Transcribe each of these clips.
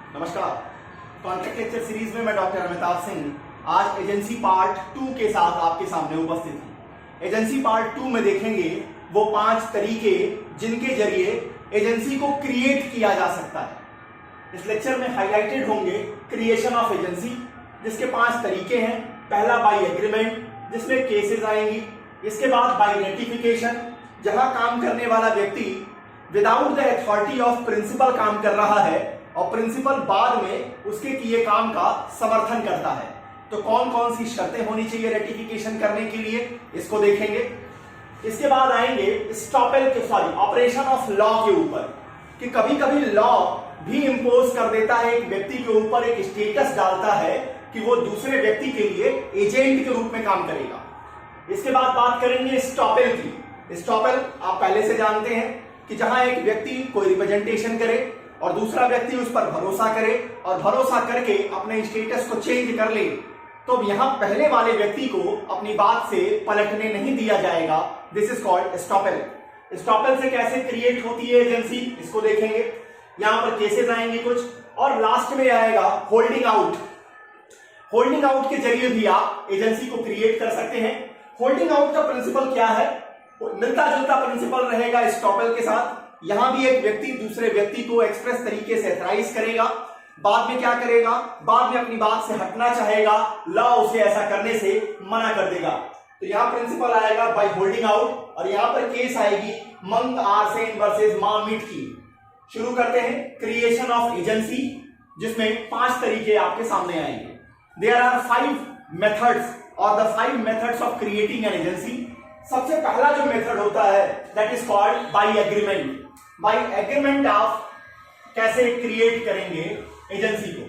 नमस्कार। Contract lecture series में मैं डॉक्टर अमिताभ सिंह आज एजेंसी पार्ट 2 के साथ आपके सामने उपस्थित हूं। एजेंसी पार्ट 2 में देखेंगे वो 5 तरीके जिनके जरिए एजेंसी को क्रिएट किया जा सकता है। इस लेक्चर में हाईलाइटेड होंगे क्रिएशन ऑफ एजेंसी, जिसके 5 तरीके हैं। पहला बाय एग्रीमेंट, जिसमें केसेस आएंगी। इसके बाद बाय रेटिफिकेशन, जहां काम करने वाला व्यक्ति without the authority of principal काम कर रहा है और प्रिंसिपल बाद में उसके किए काम का समर्थन करता है। तो कौन कौन सी शर्तें होनी चाहिए रेटिफिकेशन करने के लिए, इसको देखेंगे। इसके बाद आएंगे स्टॉपेल के ऑपरेशन ऑफ लॉ के ऊपर, कि कभी कभी लॉ भी इंपोज कर देता है एक व्यक्ति के ऊपर, एक स्टेटस डालता है कि वो दूसरे व्यक्ति के लिए एजेंट के रूप में काम करेगा। इसके बाद बात करेंगे स्टॉपेल की। स्टॉपेल आप पहले से जानते हैं कि जहां एक व्यक्ति कोई रिप्रेजेंटेशन करे और दूसरा व्यक्ति उस पर भरोसा करे और भरोसा करके अपने स्टेटस को चेंज कर ले, तो यहां पहले वाले व्यक्ति को अपनी बात से पलटने नहीं दिया जाएगा। This is called estoppel. Estoppel से कैसे क्रिएट होती है एजेंसी, इसको देखेंगे। यहां पर केसेस आएंगे कुछ, और लास्ट में आएगा होल्डिंग आउट। होल्डिंग आउट के जरिए भी आप एजेंसी को क्रिएट कर सकते हैं। होल्डिंग आउट का प्रिंसिपल क्या है? मिलता जुलता प्रिंसिपल रहेगा स्टॉपेल के साथ। यहां भी एक व्यक्ति दूसरे व्यक्ति को एक्सप्रेस तरीके से एथराइज करेगा, बाद में क्या करेगा, बाद में अपनी बात से हटना चाहेगा, लॉ उसे ऐसा करने से मना कर देगा। तो यहां प्रिंसिपल आएगा बाय होल्डिंग आउट, और यहां पर केस आएगी मंग आर्सेन वर्सेस मार्मिट की। शुरू करते हैं क्रिएशन ऑफ एजेंसी, जिसमें 5 तरीके आपके सामने आएंगे। देयर आर 5 मेथड्स और the 5 methods of creating an agency. सबसे पहला जो मेथड होता है that is called by agreement. By agreement आप कैसे क्रिएट करेंगे एजेंसी को?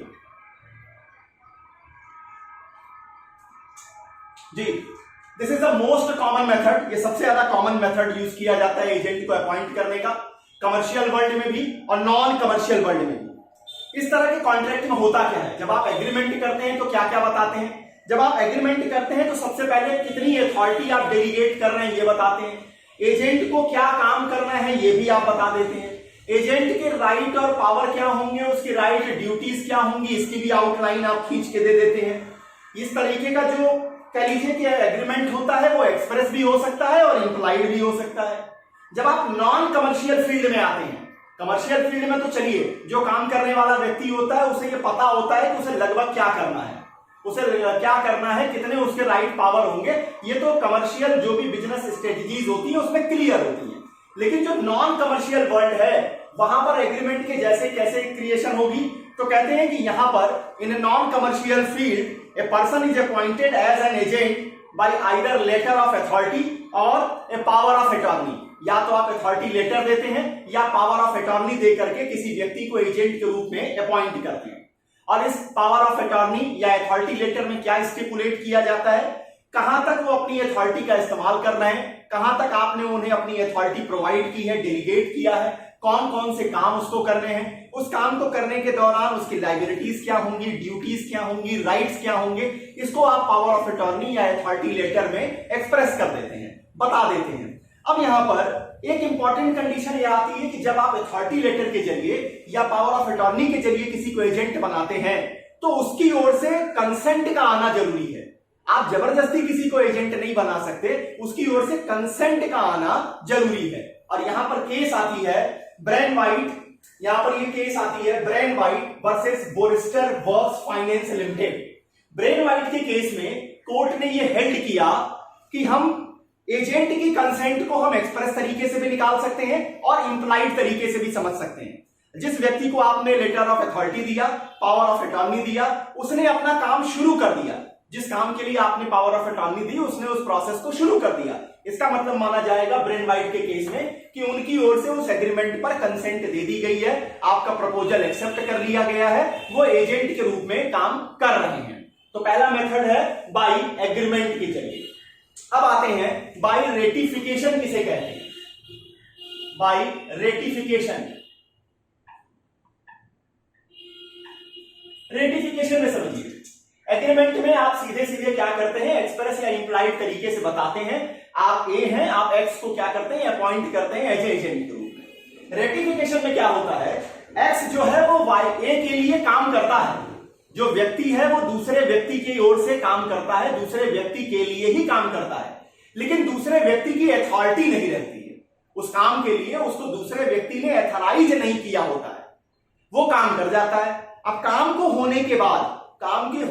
जी, this is the most common method. ये सबसे ज्यादा कॉमन मेथड यूज किया जाता है एजेंट को अपॉइंट करने का, कमर्शियल वर्ल्ड में भी और नॉन कमर्शियल वर्ल्ड में भी। इस तरह के कॉन्ट्रैक्ट में होता क्या है, जब आप एग्रीमेंट करते हैं तो क्या क्या बताते हैं? जब आप एग्रीमेंट करते हैं तो सबसे पहले कितनी अथॉरिटी आप डेलीगेट कर रहे हैं ये बताते हैं। एजेंट को क्या काम करना है ये भी आप बता देते हैं। एजेंट के राइट और पावर क्या होंगे, उसकी राइट ड्यूटीज क्या होंगी, इसकी भी आउटलाइन आप खींच के दे देते हैं। इस तरीके का जो कह लीजिए कि एग्रीमेंट होता है वो एक्सप्रेस भी हो सकता है और इंप्लाइड भी हो सकता है। जब आप नॉन कमर्शियल फील्ड में आते हैं, कमर्शियल फील्ड में तो चलिए जो काम करने वाला व्यक्ति होता है उसे ये पता होता है कि उसे लगभग क्या करना है, उसे क्या करना है, कितने उसके राइट पावर होंगे, ये तो कमर्शियल जो भी बिजनेस स्ट्रेटजीज होती है उसमें क्लियर होती है। लेकिन जो नॉन कमर्शियल वर्ल्ड है वहां पर एग्रीमेंट के जैसे कैसे क्रिएशन होगी, तो कहते हैं कि यहां पर in a non commercial field a person is appointed as an agent by either letter of authority और ए पावर ऑफ अटॉर्नी। या तो आप अथॉरिटी लेटर देते हैं या पावर ऑफ अटॉर्नी दे करके किसी व्यक्ति को एजेंट के रूप में अपॉइंट करते हैं। और इस पावर ऑफ अटॉर्नी या अथॉरिटी लेटर में क्या स्टिपुलेट किया जाता है, कहां तक वो अपनी अथॉरिटी का इस्तेमाल कर रहे हैं, कहां तक आपने उन्हें अपनी अथॉरिटी प्रोवाइड की है, डेलीगेट किया है, कौन कौन से काम उसको करने हैं, उस काम को करने के दौरान उसकी लायबिलिटीज क्या होंगी, ड्यूटीज क्या होंगी, राइट्स क्या होंगे, इसको आप पावर ऑफ अटॉर्नी या अथॉरिटी लेटर में एक्सप्रेस कर देते हैं, बता देते हैं। अब यहां पर एक इंपॉर्टेंट कंडीशन यह आती है कि जब आप अथॉरिटी लेटर के जरिए या पावर ऑफ अटॉर्नी के जरिए किसी को एजेंट बनाते हैं तो उसकी ओर से कंसेंट का आना जरूरी है। आप जबरदस्ती किसी को एजेंट नहीं बना सकते, उसकी ओर से कंसेंट का आना जरूरी है। और यहां पर केस आती है ब्रेन वाइट, यहां पर ये केस आती है Brain White versus Borister Works Finance Limited. Brain White के केस में कोर्ट ने यह हेल्ड किया कि हम एजेंट की कंसेंट को हम एक्सप्रेस तरीके से भी निकाल सकते हैं और इंप्लाइड तरीके से भी समझ सकते हैं। जिस व्यक्ति को आपने लेटर ऑफ अथॉरिटी दिया, पावर ऑफ अटॉर्नी दिया, उसने अपना काम शुरू कर दिया। जिस काम के लिए आपने पावर ऑफ अटॉर्नी दी उसने उस प्रोसेस को शुरू कर दिया। इसका मतलब माना जाएगा ब्रेन वाइट के केस में कि उनकी ओर से उस एग्रीमेंट पर कंसेंट दे दी गई है, आपका प्रपोजल एक्सेप्ट कर लिया गया है, वो एजेंट के रूप में काम कर रहे हैं। तो पहला मेथड है बाय एग्रीमेंट के जरिए। अब आते हैं बाय रेटिफिकेशन किसे कहते हैं? बाय रेटिफिकेशन, रेटिफिकेशन में समझिए एग्रीमेंट में आप सीधे सीधे क्या करते हैं, एक्सप्रेस या इंप्लाइड तरीके से बताते हैं आप ए हैं, आप एक्स को क्या करते हैं, अपॉइंट करते हैं एज एजेंट के रूप में। रेटिफिकेशन में क्या होता है, एक्स जो है वो वाई ए के लिए काम करता है, जो व्यक्ति है वो दूसरे व्यक्ति की ओर से काम करता है, दूसरे व्यक्ति के लिए ही काम करता है, लेकिन दूसरे व्यक्ति की अथॉरिटी नहीं रहती है उस काम के लिए, उसको दूसरे व्यक्ति ने एथराइज नहीं किया होता है, वो काम कर जाता है। अब काम के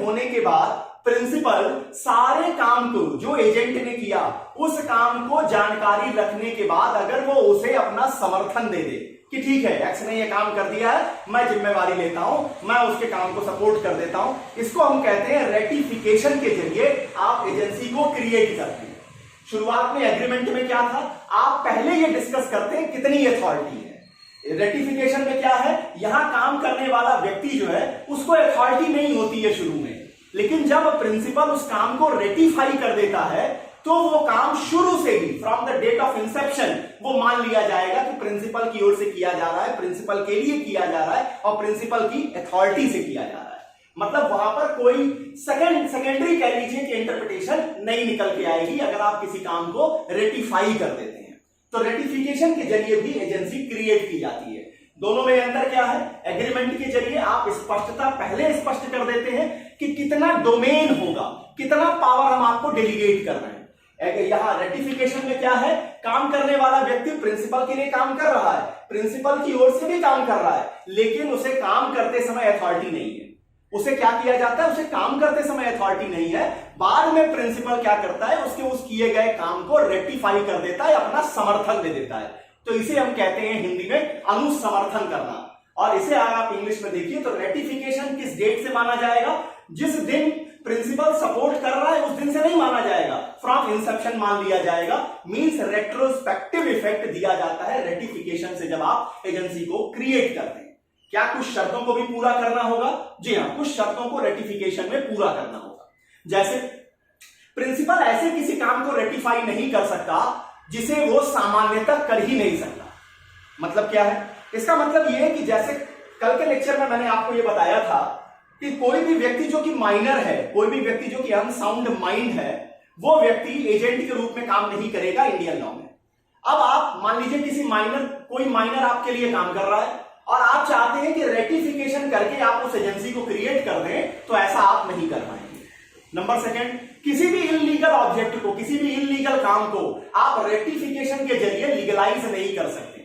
होने के बाद प्रिंसिपल सारे काम को जो एजेंट ने किया उस काम को जानकारी रखने के बाद अगर वो उसे अपना समर्थन दे दे कि ठीक है एक्स ने ये काम कर दिया है, मैं जिम्मेवारी लेता हूं, मैं उसके काम को सपोर्ट कर देता हूं, इसको हम कहते हैं रेटिफिकेशन के जरिए आप एजेंसी को क्रिएट करते हैं। शुरुआत में एग्रीमेंट में क्या था, आप पहले ये डिस्कस करते हैं कितनी अथॉरिटी है। रेटिफिकेशन में क्या है, यहां काम करने वाला व्यक्ति जो है उसको अथॉरिटी नहीं होती है शुरू में, लेकिन जब प्रिंसिपल उस काम को रेटिफाई कर देता है तो वो काम शुरू से ही from the date of inception वो मान लिया जाएगा कि प्रिंसिपल की ओर से किया जा रहा है, प्रिंसिपल के लिए किया जा रहा है और प्रिंसिपल की अथॉरिटी से किया जा रहा है। मतलब वहां पर कोई सेकेंडरी कह लीजिए कि इंटरप्रिटेशन नहीं निकल के आएगी अगर आप किसी काम को रेटिफाई कर देते हैं। तो रेटिफिकेशन के जरिए भी एजेंसी क्रिएट की जाती है। दोनों में अंतर क्या है, एग्रीमेंट के जरिए आप स्पष्टता पहले स्पष्ट कर देते हैं कि कितना डोमेन होगा, कितना पावर हम आपको डेलीगेट कर रहे हैं। यहां रेटिफिकेशन में क्या है, काम करने वाला व्यक्ति प्रिंसिपल के लिए काम कर रहा है, प्रिंसिपल की ओर से भी काम कर रहा है, लेकिन उसे काम करते समय अथॉरिटी नहीं है। उसे क्या किया जाता है, उसे काम करते समय अथॉरिटी नहीं है, बाद में प्रिंसिपल क्या करता है, उसके उस किए गए काम को रेटिफाई कर देता है, अपना समर्थन दे देता है। तो इसे हम कहते हैं हिंदी में अनुसमर्थन करना। और इसे अगर आप इंग्लिश में देखिए तो रेटिफिकेशन किस डेट से माना जाएगा, जिस दिन प्रिंसिपल सपोर्ट कर रहा है उस दिन से नहीं माना जाएगा, फ्रॉम इंसेप्शन मान लिया जाएगा। मींस रेट्रोस्पेक्टिव इफेक्ट दिया जाता है रेटिफिकेशन से जब आप एजेंसी को क्रिएट करते हैं। क्या कुछ शर्तों को भी पूरा करना होगा? जी हां, कुछ शर्तों को रेटिफिकेशन में पूरा करना होगा। जैसे प्रिंसिपल ऐसे किसी काम को रेटिफाई नहीं कर सकता जिसे वो सामान्यतः कर ही नहीं सकता। मतलब क्या है, इसका मतलब यह है कि जैसे कल के लेक्चर में मैंने आपको यह बताया था कि कोई भी व्यक्ति जो कि माइनर है, कोई भी व्यक्ति जो कि अनसाउंड माइंड है, वो व्यक्ति एजेंट के रूप में काम नहीं करेगा इंडियन लॉ में। अब आप मान लीजिए कोई माइनर आपके लिए काम कर रहा है और आप चाहते हैं कि रेटिफिकेशन करके आप उस एजेंसी को क्रिएट कर दें, तो ऐसा आप नहीं कर पाएंगे। नंबर सेकंड, किसी भी इल्लीगल ऑब्जेक्ट को, किसी भी इल्लीगल काम को आप रेटिफिकेशन के जरिए लीगलाइज नहीं कर सकते।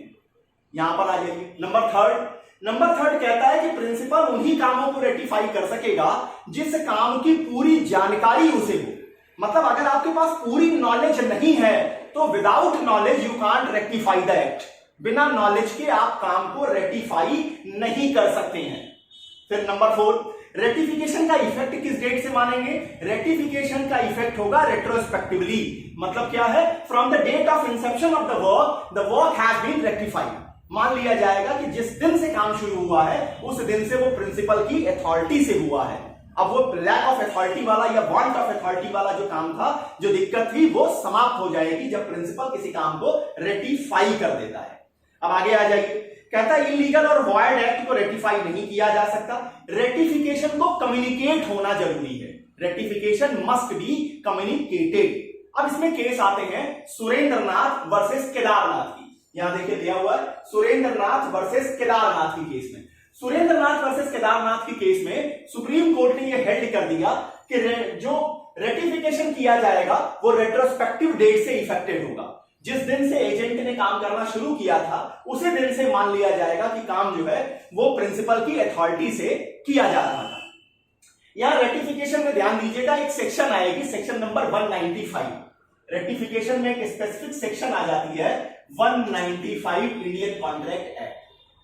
यहां पर आ जाइए। नंबर थर्ड कहता है कि प्रिंसिपल उन्हीं कामों को रेटिफाई कर सकेगा जिस काम की पूरी जानकारी उसे हो। मतलब अगर आपके पास पूरी नॉलेज नहीं है तो without knowledge you can't rectify the act. बिना नॉलेज के आप काम को रेटिफाई नहीं कर सकते हैं। फिर नंबर 4, रेटिफिकेशन का इफेक्ट किस डेट से मानेंगे? रेटिफिकेशन का इफेक्ट होगा रेट्रोस्पेक्टिवली। मतलब क्या है, from the date of inception of the work has been rectified. मान लिया जाएगा कि जिस दिन से काम शुरू हुआ है उस दिन से वो प्रिंसिपल की अथॉरिटी से हुआ है। अब वो लैक ऑफ अथॉरिटी वाला या वांट ऑफ अथॉरिटी वाला जो काम था, जो दिक्कत थी, वो समाप्त हो जाएगी जब प्रिंसिपल किसी काम को रेटिफाई कर देता है। अब आगे आ जाइए। कहता है इलीगल और वॉइड एक्ट को रेटिफाई नहीं किया जा सकता। रेटिफिकेशन को कम्युनिकेट होना जरूरी है। Ratification must be communicated. अब इसमें केस आते हैं सुरेंद्रनाथ वर्सेस केदारनाथ की। यहां देखिए दिया हुआ है सुरेंद्रनाथ वर्सेस केदारनाथ की केस में। सुरेंद्रनाथ वर्सेस केदारनाथ की केस में सुप्रीम कोर्ट ने यह हेल्ड कर दिया कि जो रेटिफिकेशन किया जाएगा वो रेट्रोस्पेक्टिव डेट से इफेक्टेड होगा। जिस दिन से एजेंट ने काम करना शुरू किया था उसी दिन से मान लिया जाएगा कि काम जो है वो प्रिंसिपल की अथॉरिटी से किया जा रहा था। यहां रेटिफिकेशन में ध्यान दीजिएगा, एक सेक्शन आएगी, सेक्शन नंबर 195। रेटिफिकेशन में एक स्पेसिफिक सेक्शन आ जाती है 195 इंडियन कॉन्ट्रैक्ट एक्ट।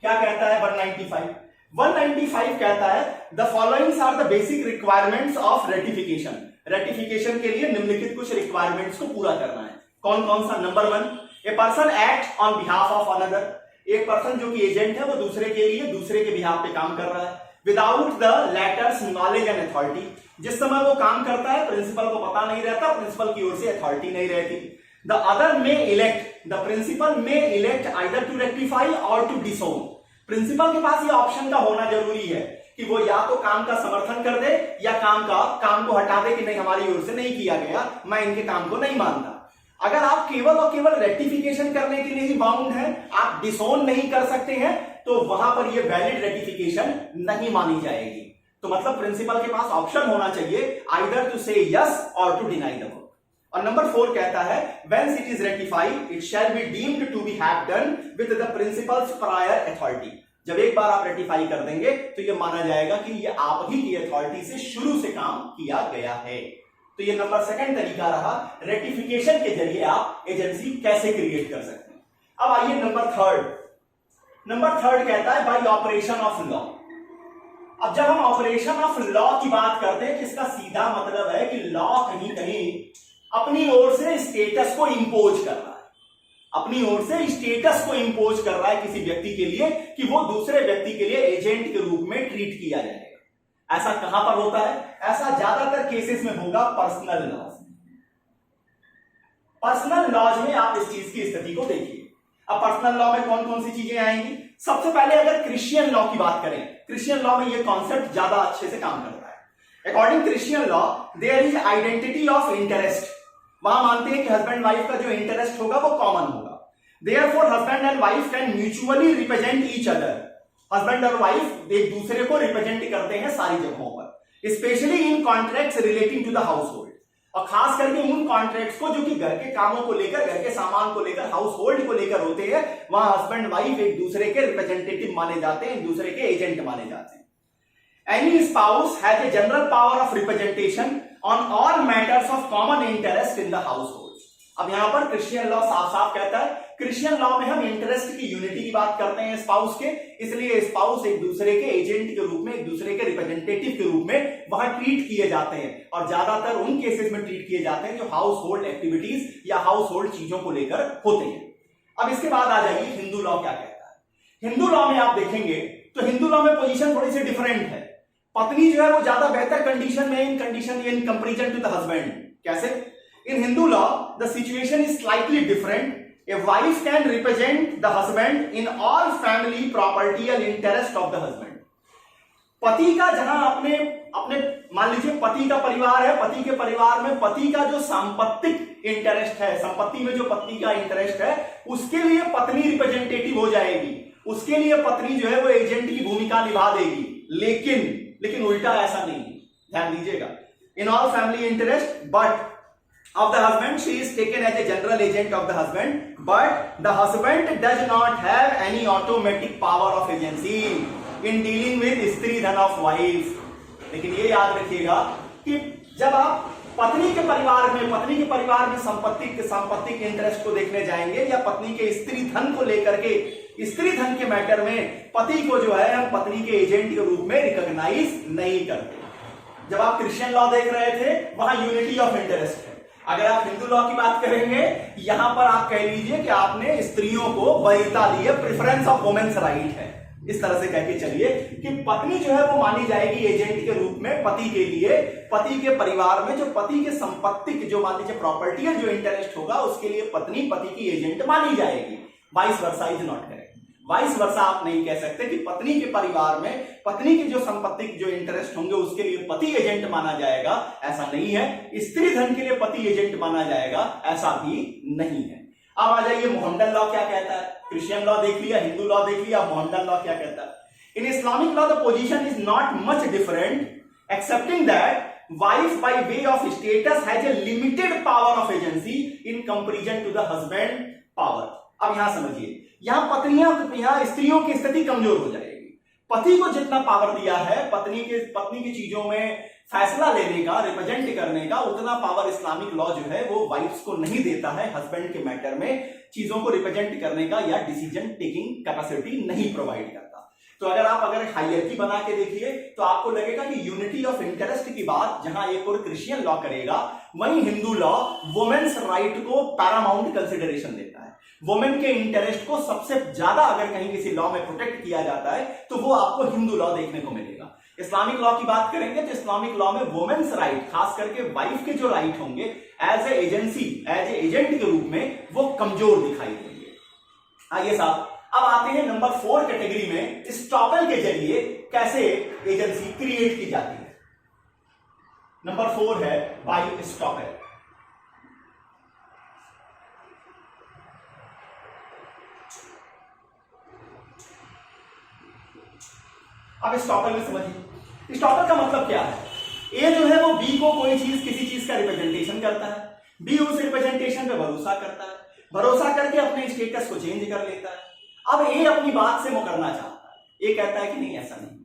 क्या कहता है 195 कहता है the followings are the basic requirements of ratification. Ratification के लिए निम्नलिखित कुछ रिक्वायरमेंट्स को पूरा करना है। कौन कौन सा? Number 1, a person act on behalf of another. एक पर्सन जो कि एजेंट है वो दूसरे के लिए दूसरे के बिहाफ पे काम कर रहा है without the letters knowledge and authority. जिस समय वो काम करता है प्रिंसिपल को पता नहीं रहता, प्रिंसिपल की ओर से अथॉरिटी नहीं रहती। The other may elect, the principal may elect either to rectify or to disown. Principal के पास ये ऑप्शन का होना जरूरी है कि वो या तो काम का समर्थन कर दे या काम को हटा दे कि नहीं हमारी ओर से नहीं किया गया, मैं इनके काम को नहीं मानता। अगर आप केवल और केवल रेक्टिफिकेशन करने के लिए ही बाउंड हैं, आप डिसोन नहीं कर सकते हैं, तो वहां पर ये वैलिड रेटिफिकेशन नहीं मानी जाएगी। तो मतलब प्रिंसिपल के पास ऑप्शन होना चाहिए either to say yes or to deny the work. और नंबर 4 कहता है when it is ratified it shall be deemed to be have done with the principals prior authority. जब एक बार आप रेटिफाई कर देंगे तो ये माना जाएगा कि ये आप ही की अथॉरिटी से शुरू से काम किया गया है। तो ये नंबर 2 तरीका रहा रेटिफिकेशन के जरिए आप एजेंसी कैसे क्रिएट कर सकते हैं। अब आइए नंबर 3 कहता है बाय ऑपरेशन ऑफ लॉ। अब जब हम ऑपरेशन ऑफ लॉ की बात करते हैं तो इसका सीधा मतलब है कि लॉ कहीं कहीं अपनी ओर से स्टेटस को इंपोज कर रहा है, अपनी ओर से स्टेटस को इंपोज कर रहा है किसी व्यक्ति के लिए कि वो दूसरे व्यक्ति के लिए एजेंट के रूप में ट्रीट किया जाएगा। ऐसा कहां पर होता है? ऐसा ज्यादातर केसेस में होगा पर्सनल लॉज में। पर्सनल लॉज में आप इस चीज की स्थिति को देखिए। अब पर्सनल लॉ में कौन कौन सी चीजें आएंगी? सबसे पहले अगर क्रिश्चियन लॉ की बात करें, क्रिश्चियन लॉ में यह कॉन्सेप्ट ज्यादा अच्छे से काम करता है। According Christian law there is identity of interest. वहां मानते हैं कि हस्बैंड वाइफ का जो इंटरेस्ट होगा वो कॉमन होगा। Therefore husband and wife can mutually represent each other. Husband और वाइफ एक दूसरे को रिप्रेजेंट करते हैं सारी जगहों पर, specially in contracts relating to the household. और खास करके उन कॉन्ट्रैक्ट्स को जो कि घर के कामों को लेकर, घर के सामान को लेकर, हाउस होल्ड को लेकर होते हैं, वहां हस्बैंड वाइफ एक दूसरे के रिप्रेजेंटेटिव माने जाते हैं, एक दूसरे के एजेंट माने जाते हैं। Any spouse has a general power of representation on all matters of common interest in the household। अब यहां पर क्रिश्चियन लॉ साफ साफ कहता है, क्रिश्चियन लॉ में हम इंटरेस्ट की यूनिटी की बात करते हैं स्पाउस के, इसलिए स्पाउस एक दूसरे के एजेंट के रूप में, एक दूसरे के रिप्रेजेंटेटिव के रूप में वहां ट्रीट किए जाते हैं। और ज्यादातर उन केसेस में ट्रीट किए जाते हैं जो हाउस होल्ड एक्टिविटीज या हाउस होल्ड चीजों को लेकर होते हैं। अब इसके बाद आ जाइए हिंदू लॉ क्या कहता है। हिंदू लॉ में आप देखेंगे तो हिंदू लॉ में पोजीशन थोड़ी सी डिफरेंट है। पत्नी जो है वो ज्यादा बेहतर कंडीशन में, in comparison to the husband. कैसे? In Hindu law the situation is slightly different. A wife can represent the husband in all family proprietary interest of the husband. पति का जहां अपने मान लीजिए पति का परिवार है, पति के परिवार में पति का जो सांपत्तिक इंटरेस्ट है, संपत्ति में जो पति का इंटरेस्ट है, उसके लिए पत्नी रिप्रेजेंटेटिव हो जाएगी, उसके लिए पत्नी जो है वो एजेंट की भूमिका निभा देगी। लेकिन उल्टा ऐसा नहीं, ध्यान दीजिएगा। इन all family interest but of the husband she is taken as a general agent of the husband, but the husband does not have any automatic power of agency in dealing with स्त्री धन of wife। लेकिन ये याद रखिएगा कि जब आप पत्नी के परिवार में संपत्तिक इंटरेस्ट को देखने जाएंगे या पत्नी के स्त्री धन को लेकर के, स्त्री धन के मैटर में पति को जो है हम पत्नी के एजेंट के रूप में रिकॉग्नाइज नहीं करते। जब आप क्रिश्चियन लॉ देख रहे थे वहां यूनिटी ऑफ इंटरेस्ट है। अगर आप हिंदू लॉ की बात करेंगे, यहां पर आप कह लीजिए कि आपने स्त्रियों को वरीयता दी है, प्रेफरेंस ऑफ वुमेन्स राइट है। इस तरह से कह के चलिए कि पत्नी जो है वो मानी जाएगी एजेंट के रूप में पति के लिए, पति के परिवार में जो पति के संपत्ति के जो मान लीजिए प्रॉपर्टी जो इंटरेस्ट होगा उसके लिए पत्नी पति की एजेंट मानी जाएगी। Vice versa is not correct. Vice versa आप नहीं कह सकते कि पत्नी के परिवार में पत्नी की जो संपत्ति जो इंटरेस्ट होंगे उसके लिए पति एजेंट माना जाएगा, ऐसा नहीं है। स्त्री धन के लिए पति एजेंट माना जाएगा, ऐसा भी नहीं है। अब आ जाइए मोहम्मदन लॉ क्या कहता है। क्रिश्चियन लॉ देख लिया, हिंदू लॉ देख लिया, मोहम्मदन लॉ क्या कहता है। In Islamic law the position is not much different excepting that wife by way of status has a limited power of agency in comparison to the husband power. अब यहां समझिए, यहां स्त्रियों की स्थिति कमजोर हो जाएगी। पति को जितना पावर दिया है पत्नी की चीजों में फैसला लेने का, रिप्रेजेंट करने का, उतना पावर इस्लामिक लॉ जो है वो वाइफ्स को नहीं देता है। हस्बैंड के मैटर में चीजों को रिप्रेजेंट करने का या डिसीजन टेकिंग कैपेसिटी नहीं प्रोवाइड करता। तो अगर हायरार्की बना के देखिए तो आपको लगेगा कि यूनिटी ऑफ इंटरेस्ट की बात जहां एक और क्रिश्चियन लॉ करेगा, वहीं हिंदू लॉ वुमेन्स राइट को पैरामाउंट कंसिडरेशन देता है। वुमेन के इंटरेस्ट को सबसे ज्यादा अगर कहीं किसी लॉ में प्रोटेक्ट किया जाता है तो वो आपको हिंदू लॉ देखने को मिलेगा। इस्लामिक लॉ की बात करेंगे तो इस्लामिक लॉ में वुमेन्स राइट, खास करके वाइफ के जो राइट होंगे एज ए एजेंट के रूप में, वो कमजोर दिखाई देंगे। आइए साहब, अब आते हैं नंबर 4 कैटेगरी में, स्टॉपेल के जरिए कैसे एजेंसी क्रिएट की जाती है। नंबर 4 है बाय स्टॉपेल। अब स्टॉपल में समझिए, स्टॉपल का मतलब क्या है। ए जो है वो बी को कोई चीज, किसी चीज का रिप्रेजेंटेशन करता है, बी उस रिप्रेजेंटेशन पे भरोसा करता है, भरोसा करके अपने स्टेटस को चेंज कर लेता है। अब ए अपनी बात से मुकरना चाहता है, ए कहता है कि नहीं ऐसा नहीं,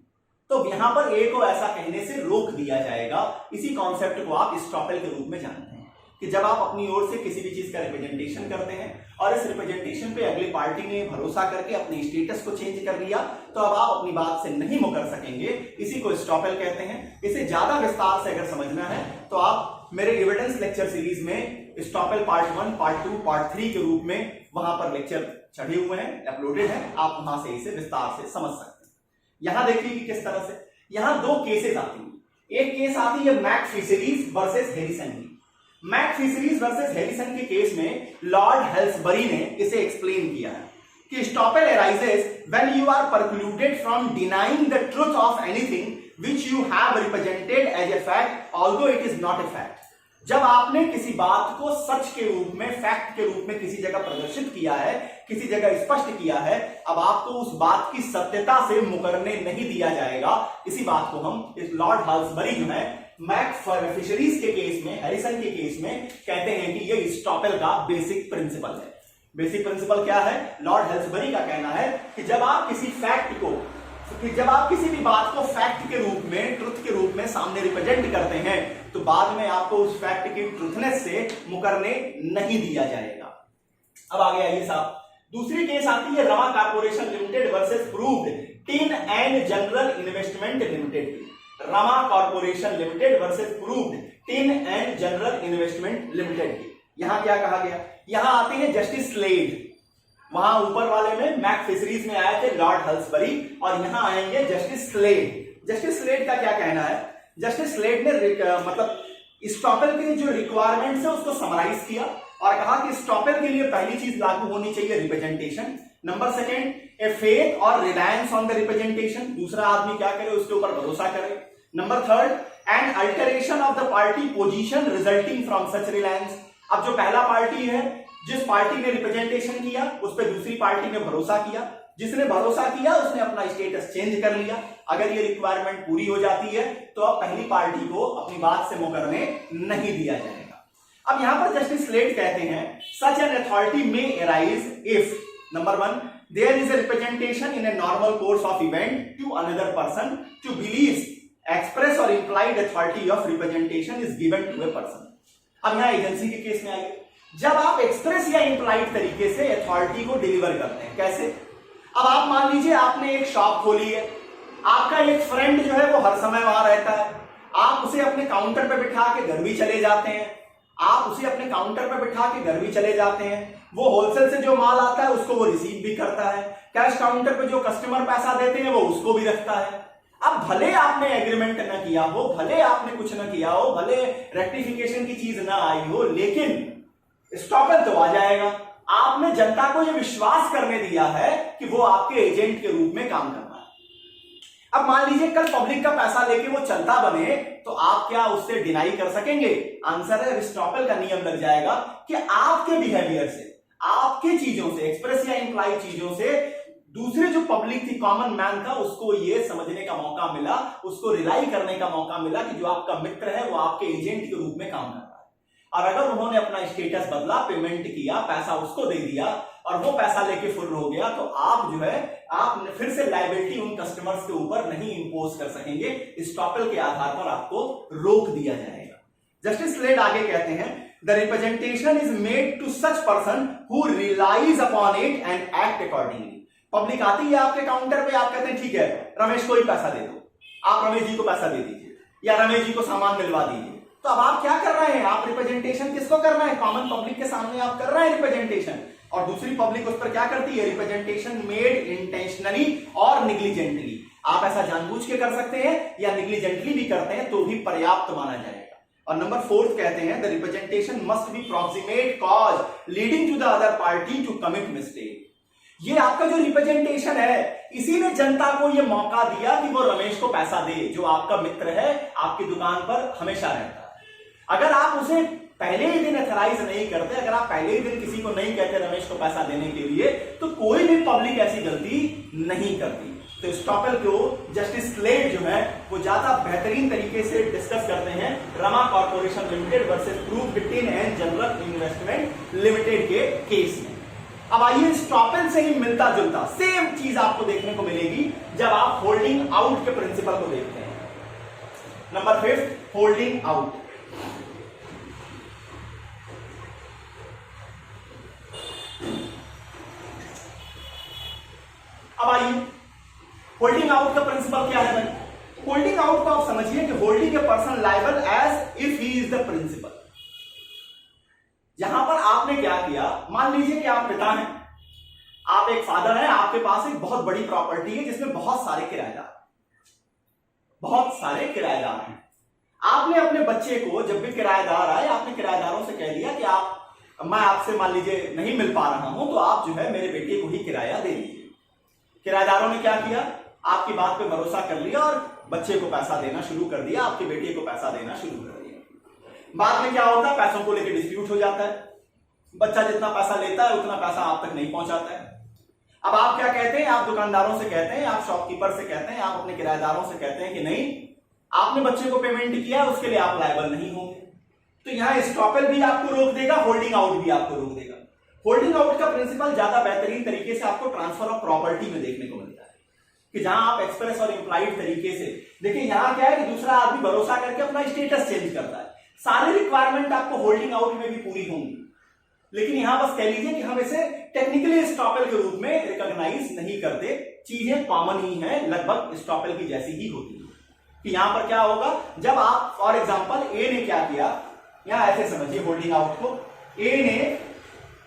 तो यहां पर ए को ऐसा कहने से रोक दिया जाएगा। इसी कॉन्सेप्ट को आप स्टॉपल के रूप में जानते हैं कि जब आप अपनी ओर से किसी भी चीज का रिप्रेजेंटेशन करते हैं और इस रिप्रेजेंटेशन पे अगली पार्टी ने भरोसा करके अपने स्टेटस को चेंज कर लिया, तो अब आप अपनी बात से नहीं मुकर सकेंगे। इसी को स्टॉपल कहते हैं। इसे ज्यादा विस्तार से अगर समझना है तो आप मेरे एविडेंस लेक्चर सीरीज में स्टॉपल पार्ट 1, पार्ट 2, पार्ट 3 के रूप में वहां पर लेक्चर चढ़े हुए हैं, अपलोडेड है, आप वहां से इसे विस्तार से समझ सकते हैं। यहां देखिए कि किस तरह से यहां दो केसेस आती हैं। एक केस आती है मैक फिशरीज वर्सेस हैरिसन की। मैक फिशरीज वर्सेस हैरिसन के केस में लॉर्ड हेल्सबरी ने इसे एक्सप्लेन किया है कि estoppel arises when you are precluded from denying the truth of anything which you have represented as a fact although it is not a fact. जब आपने किसी बात को सच के रूप में, फैक्ट के रूप में किसी जगह प्रदर्शित किया है, किसी जगह स्पष्ट किया है, अब आपको उस बात की सत्यता से मुकरने नहीं दिया जाएगा। इसी बात को हम इस लॉर्ड हेल्सबरी जो है मैक फिशरीज के केस में, हैरिसन के केस में कहते हैं कि ये स्टॉपल का बेसिक प्रिंसिपल है। बेसिक प्रिंसिपल क्या है? लॉर्ड हेल्सबरी का कहना है कि जब आप किसी फैक्ट को, जब आप किसी भी बात को फैक्ट के रूप में, ट्रुथ के रूप में सामने रिप्रेजेंट करते हैं, तो बाद में आपको उस फैक्ट की ट्रुथनेस से मुकरने नहीं दिया जाएगा। अब आगे आइए साहब, दूसरी केस आती है Rama Corporation Limited versus Proved Tin and General Investment Limited की। Rama Corporation Limited versus Proved Tin and General Investment Limited की। यहां क्या कहा गया? यहां आते हैं जस्टिस स्लेड। वहां ऊपर वाले में मैक फिशरीज में आए थे लॉर्ड हेल्सबरी, और यहां आएंगे जस्टिस स्लेड। जस्टिस स्लेड का क्या कहना है? जस्टिस स्लेड ने मतलब स्टॉपल के जो रिक्वायरमेंट्स है उसको समराइज किया और कहा कि स्टॉपल के लिए पहली चीज लागू होनी चाहिए representation, number second a faith और रिलायंस ऑन द रिप्रेजेंटेशन, दूसरा आदमी क्या करे उसके ऊपर भरोसा करे, number third and alteration of the party position resulting from such Reliance. अब जो पहला पार्टी है, जिस पार्टी ने रिप्रेजेंटेशन किया उस पर दूसरी पार्टी ने भरोसा किया, जिसने भरोसा किया उसने अपना स्टेटस चेंज कर लिया। अगर ये रिक्वायरमेंट पूरी हो जाती है तो अब पहली पार्टी को अपनी बात से मुकरने नहीं दिया जाएगा। अब यहां पर जस्टिस स्लेड कहते हैं सच एन अथॉरिटी में arise if number 1 there is a representation in a normal course of event to another person to believe express और implied authority of representation is given to a person. अब यहां agency के case में आइए, जब आप express या implied तरीके से अथॉरिटी को डिलीवर करते हैं, कैसे? अब आप मान लीजिए आपने एक शॉप खोली है, आपका एक फ्रेंड जो है वो हर समय वहां रहता है, आप उसे अपने काउंटर पे बिठा के घर भी चले जाते हैं, आप उसे अपने काउंटर पे बिठा के घर भी चले जाते हैं, वो होलसेल से जो माल आता है उसको वो रिसीव भी करता है, कैश काउंटर पे जो कस्टमर पैसा देते हैं वो उसको भी रखता है। अब भले आपने एग्रीमेंट न किया हो, भले आपने कुछ न किया हो, भले रेक्टिफिकेशन की चीज ना आई हो, लेकिन स्टॉपल तो आ जाएगा। आपने जनता को यह विश्वास करने दिया है कि वो आपके एजेंट के रूप में काम करना है। अब मान लीजिए कल पब्लिक का पैसा लेके वो चलता बने, तो आप क्या उससे डिनाई कर सकेंगे? आंसर है स्टॉपल का नियम लग जाएगा कि आपके बिहेवियर से, आपके चीजों से, एक्सप्रेस या इंप्लाई चीजों से दूसरे जो पब्लिक थी, कॉमन मैन था, उसको ये समझने का मौका मिला, उसको रिलाई करने का मौका मिला कि जो आपका मित्र है वो आपके एजेंट के रूप में काम कर रहा है। और अगर उन्होंने अपना स्टेटस बदला, पेमेंट किया, पैसा उसको दे दिया और वो पैसा लेके फुर्र हो गया, तो आप जो है आप फिर से लायबिलिटी उन कस्टमर्स के ऊपर नहीं इंपोज कर सकेंगे। स्टॉपल के आधार पर आपको रोक दिया जाएगा। जस्टिस स्लेड आगे कहते हैं the representation is made to such person who relies upon it and act accordingly. Public आती है आपके काउंटर पे, आप कहते हैं ठीक है रमेश को ही पैसा दे दो, आप रमेश जी को पैसा दे दीजिए या रमेश जी को सामान मिलवा दीजिए। तो अब आप क्या कर रहे हैं? आप रिप्रेजेंटेशन किसको कर रहे हैं? कॉमन पब्लिक के सामने आप कर रहे हैं रिप्रेजेंटेशन, और दूसरी पब्लिक उस पर क्या करती है? रिप्रेजेंटेशन मेड इंटेंशनली और निग्लिजेंटली। आप ऐसा जानबूझ के कर सकते हैं या निग्लिजेंटली भी करते हैं तो भी पर्याप्त माना जाएगा। और नंबर 4 कहते हैं the representation must be proximate cause leading to the other party to commit mistake. ये आपका जो रिप्रेजेंटेशन है, इसी ने जनता को ये मौका दिया कि वो रमेश को पैसा दे, जो आपका मित्र है, आपकी दुकान पर हमेशा रहता है। अगर आप उसे पहले ही दिन एथराइज नहीं करते, अगर आप पहले ही दिन किसी को नहीं कहते रमेश को पैसा देने के लिए, तो कोई भी पब्लिक ऐसी गलती नहीं करती। तो स्टॉपेल को जस्टिस स्लेट जो है वो ज्यादा बेहतरीन तरीके से डिस्कस करते हैं Rama Corporation Limited versus proof tin and General Investment limited के केस में। अब आइए स्टॉपेल से ही मिलता जुलता सेम चीज आपको देखने को मिलेगी जब आप होल्डिंग आउट के प्रिंसिपल को देखते हैं। Number 5 holding out. अब आइए होल्डिंग आउट का प्रिंसिपल क्या है भाई। होल्डिंग आउट को आप समझिए कि holding a person liable as if he is the principal. यहां पर आपने क्या किया, मान लीजिए कि आप पिता हैं, आप एक फादर हैं, आपके पास एक बहुत बड़ी प्रॉपर्टी है जिसमें बहुत सारे किराएदार हैं। आपने अपने बच्चे को, जब भी किराएदार आए, आपने किराएदारों से कह दिया कि मैं आपसे मान लीजिए नहीं मिल पा रहा हूं तो आप जो है मेरे बेटे को ही किराया दे दीजिए। किराएदारों ने क्या किया, आपकी बात पे भरोसा कर लिया और बच्चे को पैसा देना शुरू कर दिया, आपके बेटे को पैसा देना शुरू कर दिया। बाद में क्या होता है, पैसों को लेकर डिस्प्यूट हो जाता है, बच्चा जितना पैसा लेता है उतना पैसा आप तक नहीं पहुंचाता है। अब आप क्या कहते हैं, आप दुकानदारों से कहते हैं, आप शॉपकीपर से कहते हैं, आप अपने किराएदारों से कहते हैं कि नहीं, आपने बच्चे को पेमेंट किया, उसके लिए आप लायबल नहीं होंगे। तो यहां स्टॉपेल भी आपको रोक देगा, होल्डिंग आउट भी आपको रोक देगा। होल्डिंग आउट का प्रिंसिपल ज्यादा बेहतरीन तरीके से आपको ट्रांसफर ऑफ प्रॉपर्टी में देखने को मिलता है कि जहां आप एक्सप्रेस और इंप्लाइड तरीके से देखिए, यहां क्या है कि दूसरा आदमी भरोसा करके अपना स्टेटस चेंज करता है, सारी रिक्वायरमेंट आपको होल्डिंग आउट में भी पूरी होंगी, लेकिन यहां बस कह लीजिए कि हम इसे टेक्निकली स्टॉपेल के रूप में रिकॉग्नाइज नहीं करते, चीजें कॉमन ही हैं, लगभग स्टॉपेल की जैसी ही होती है। कि यहां पर क्या होगा, जब आप फॉर एग्जांपल ए ने क्या किया, यहां ऐसे समझिए होल्डिंग आउट को, ए ने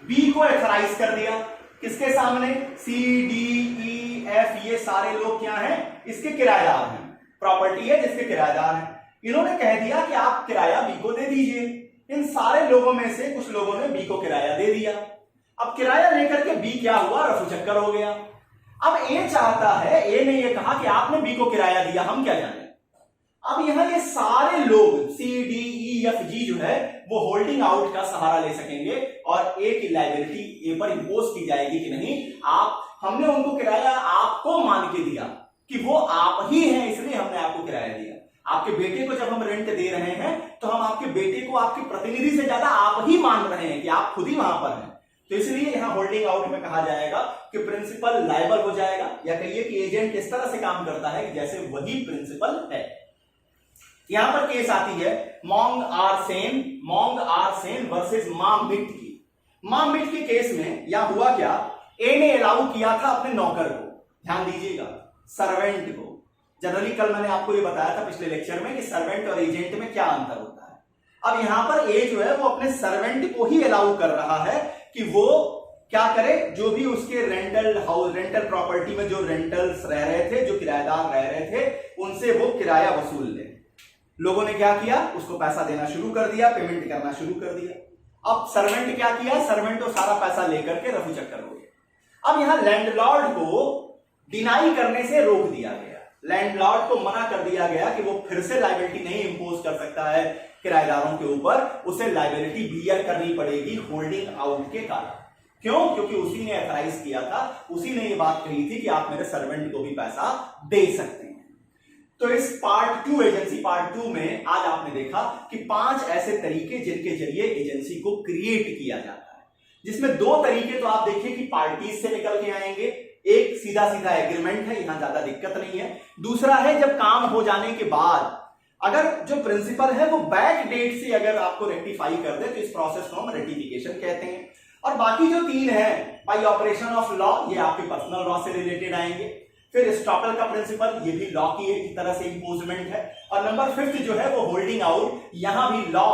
बी को एथराइज कर दिया, किसके सामने, सी डी ई एफ, ये सारे लोग क्या हैं, इसके किराएदार हैं, प्रॉपर्टी है जिसके किराएदार हैं। इन्होंने कह दिया कि आप किराया बी को दे दीजिए। इन सारे लोगों में से कुछ लोगों ने बी को किराया दे दिया। अब किराया लेकर के बी क्या हुआ, रफू चक्कर हो गया। अब ए चाहता है, ए ने ये कहा कि आपने बी को किराया दिया, हम क्या जाने। अब यहां ये सारे लोग C D E F G जो है वो होल्डिंग आउट का सहारा ले सकेंगे और ए की लायबिलिटी ए पर इंपोज की जाएगी कि नहीं, हमने उनको किराया आपको मान के दिया कि वो आप ही हैं, इसलिए हमने आपको किराया दिया। आपके बेटे को जब हम रेंट दे रहे हैं तो हम आपके बेटे को आपके प्रतिनिधि से ज्यादा आप ही मान रहे हैं कि आप खुद ही वहां पर हैं। तो इसलिए यहां होल्डिंग आउट में कहा जाएगा कि प्रिंसिपल लायबल हो जाएगा, या कहिए कि एजेंट किस तरह से काम करता है जैसे वही प्रिंसिपल है। यहां पर केस आती है मॉन्ग आर सेन वर्सेस मामिट की। मामिट के केस में यहां हुआ क्या, ए ने अलाउ किया था अपने नौकर को, ध्यान दीजिएगा, सर्वेंट को। जनरली कल मैंने आपको ये बताया था पिछले लेक्चर में कि सर्वेंट और एजेंट में क्या अंतर होता है। अब यहां पर ए जो है वो अपने सर्वेंट को ही अलाउ कर रहा है कि वो क्या करे, जो भी उसके रेंटल प्रॉपर्टी में जो रेंटल्स रह रहे थे, जो किराएदार रह रहे थे, उनसे वो किराया वसूल ले। लोगों ने क्या किया, उसको पैसा देना शुरू कर दिया, पेमेंट करना शुरू कर दिया। अब सर्वेंट क्या किया, सर्वेंट तो सारा पैसा लेकर के रफू चक्कर हो गया। अब यहां लैंडलॉर्ड को डिनाई करने से रोक दिया गया, लैंडलॉर्ड को मना कर दिया गया कि वो फिर से लायबिलिटी नहीं इंपोज कर सकता है किराएदारों के ऊपर, उसे लायबिलिटी बियर करनी पड़ेगी होल्डिंग आउट के कारण। क्यों, क्योंकि उसी ने अथराइज किया था, उसी ने ये बात कही थी कि आप मेरे सर्वेंट को भी पैसा दे सकते हैं। तो इस पार्ट 2 एजेंसी पार्ट 2 में आज आपने देखा कि 5 ऐसे तरीके जिनके जरिए एजेंसी को क्रिएट किया जाता है, जिसमें 2 तरीके तो आप देखिए कि पार्टीज से निकल के आएंगे। एक सीधा सीधा एग्रीमेंट है, यहां ज्यादा दिक्कत नहीं है। दूसरा है जब काम हो जाने के बाद अगर जो प्रिंसिपल है वो बैक डेट से अगर आपको रेक्टिफाई कर दे तो इस प्रोसेस को हम रेटिफिकेशन कहते हैं। और बाकी जो 3 है, बाय ऑपरेशन ऑफ लॉ, ये आपके पर्सनल लॉ से रिलेटेड आएंगे। फिर स्टॉपेल का प्रिंसिपल, ये भी लॉ की एक तरह से इंपोजमेंट है। और नंबर 5 जो है वो होल्डिंग आउट, यहां भी लॉ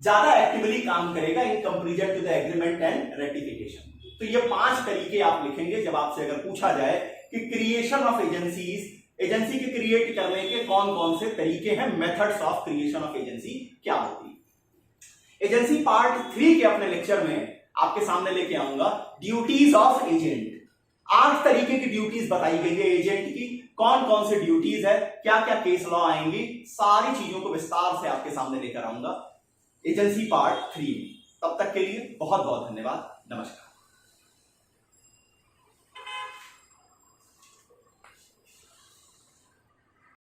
ज्यादा एक्टिवली काम करेगा in comparison to the agreement and ratification. तो ये 5 तरीके आप लिखेंगे जब आपसे अगर पूछा जाए कि क्रिएशन ऑफ एजेंसीज, एजेंसी के क्रिएट करने के कौन कौन से तरीके हैं, methods of creation of agency क्या होती है। एजेंसी पार्ट 3 के अपने लेक्चर में आपके सामने लेके आऊंगा ड्यूटीज ऑफ एजेंट। 8 तरीके की ड्यूटीज बताई गई है एजेंट की, कौन कौन से ड्यूटीज है, क्या क्या केस लॉ आएंगी, सारी चीजों को विस्तार से आपके सामने लेकर आऊंगा एजेंसी पार्ट 3 में। तब तक के लिए बहुत बहुत धन्यवाद, नमस्कार।